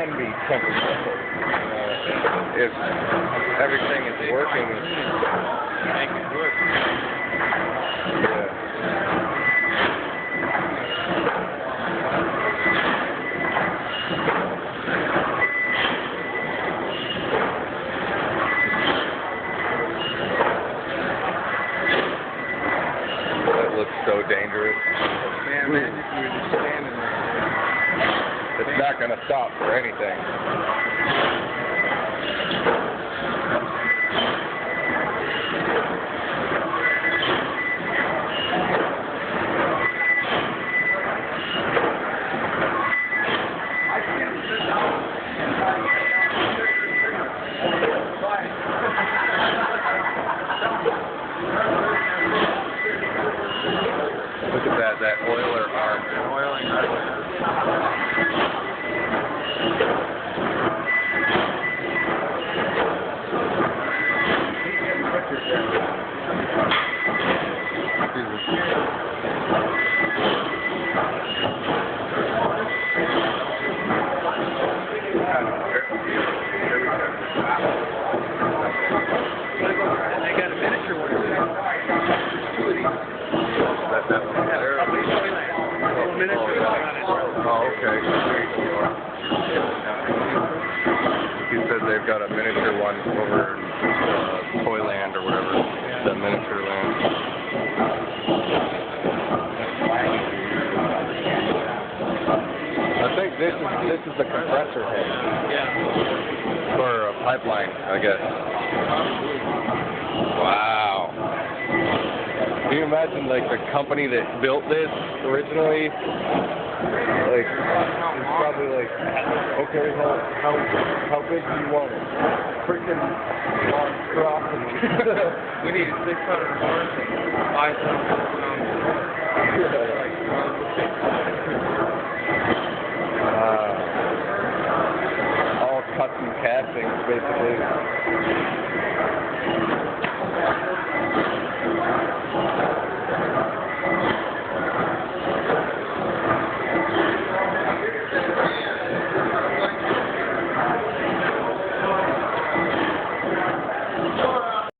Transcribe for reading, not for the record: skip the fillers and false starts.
can be temperamental. If everything is working, Make it work. yeah. That looks so dangerous. Yeah, man, if you were just standing there. It's not going to stop for anything. Look at that oiler arm. Oiling arm. And they got a miniature one too. Two of these. Oh, okay. He said they've got a miniature one over Toyland or whatever. Yeah. The miniature land. I think this is the compressor head. Yeah. For a pipeline, I guess. Wow. Can you imagine, like, the company that built this originally? Like, it's probably like, okay, well, how big do you want it? Freaking monstrosity. We need 600 horse and 5,000 pounds. All custom castings, basically.